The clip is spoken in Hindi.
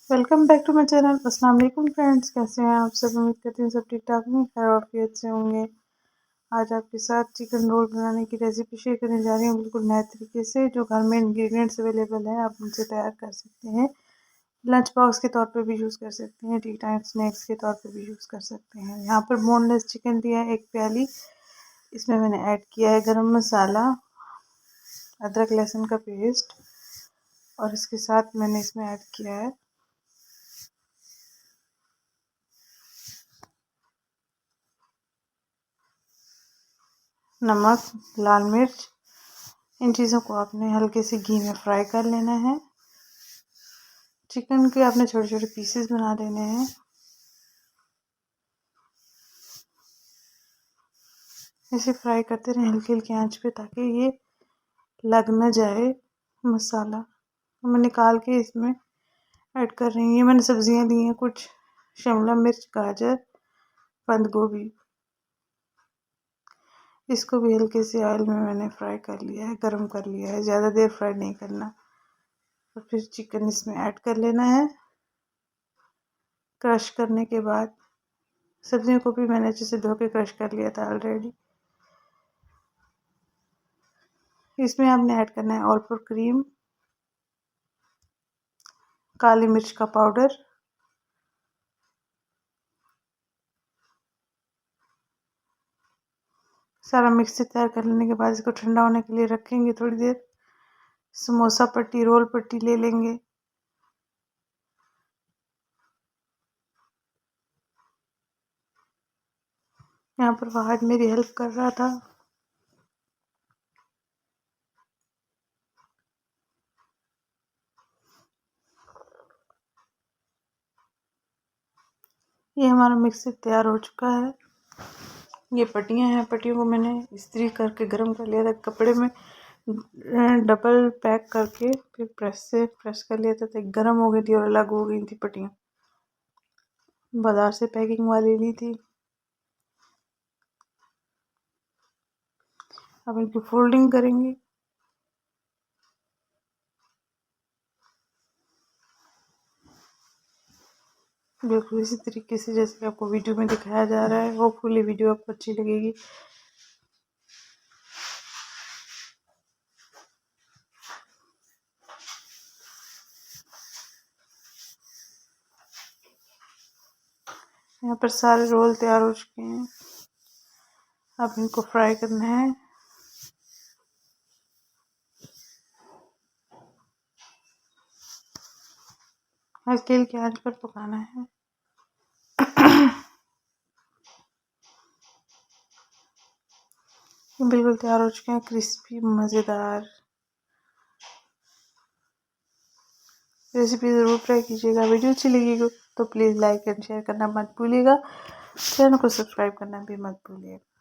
Welcome back to my channel. अस्सलाम वालेकुम फ्रेंड्स, कैसे हैं आप सब? उम्मीद करती हूँ सब ठीक ठाक होंगे, खैर ऑफियत से होंगे। आज आपके साथ चिकन रोल बनाने की रेसिपी शेयर करने जा रही हूँ, बिल्कुल नए तरीके से, जो घर में इंग्रेडिएंट्स अवेलेबल हैं आप उनसे तैयार कर सकते हैं। लंच बॉक्स के तौर पर भी यूज़ कर सकते हैं, टी टाइम स्नैक्स के तौर पर भी यूज़ कर सकते हैं। यहाँ पर बोनलेस चिकन लिया है 1 प्याली। इसमें मैंने ऐड किया है गरम मसाला, अदरक लहसुन का पेस्ट, और इसके साथ मैंने इसमें ऐड किया है नमक, लाल मिर्च। इन चीज़ों को आपने हल्के से घी में फ्राई कर लेना है। चिकन के आपने छोटे छोटे पीसेस बना लेने हैं। इसे फ्राई करते रहें हल्की हल्की आंच पे, ताकि ये लग न जाए मसाला। मैं निकाल के इसमें ऐड कर रही हूँ। ये मैंने सब्जियां ली हैं, कुछ शिमला मिर्च, गाजर, बंद गोभी। इसको भी हल्के से ऑयल में मैंने फ्राई कर लिया है, गरम कर लिया है, ज़्यादा देर फ्राई नहीं करना। और फिर चिकन इसमें ऐड कर लेना है। क्रश करने के बाद सब्जियों को भी मैंने अच्छे से धो के क्रश कर लिया था ऑलरेडी। इसमें आपने ऐड करना है ऑल फॉर क्रीम, काली मिर्च का पाउडर, सारा मिक्स से तैयार कर लेने के बाद इसको ठंडा होने के लिए रखेंगे थोड़ी देर। समोसा पट्टी, रोल पट्टी ले लेंगे। यहाँ पर फहद मेरी हेल्प कर रहा था। ये हमारा मिक्सर तैयार हो चुका है। ये पट्टियाँ हैं, पट्टियों को मैंने इस्त्री करके गर्म कर लिया था कपड़े में, डबल पैक करके फिर प्रेस कर लिया था, तो गर्म हो गई थी और अलग हो गई थी पट्टियाँ। बाजार से पैकिंग वाली ली थी। अब इनकी फोल्डिंग करेंगे। बिल्कुल इसी तरीके से जैसे आपको वीडियो में दिखाया जा रहा है। होपफुली वीडियो आपको अच्छी लगेगी। यहाँ पर सारे रोल तैयार हो चुके हैं। अब इनको फ्राई करना है। हल्के हल्के आंच पर पकाना है। बिल्कुल तैयार हो चुके हैं, क्रिस्पी मज़ेदार। रेसिपी ज़रूर ट्राई कीजिएगा। वीडियो अच्छी लगेगी तो प्लीज़ लाइक एंड शेयर करना मत भूलिएगा। चैनल को सब्सक्राइब करना भी मत भूलिएगा।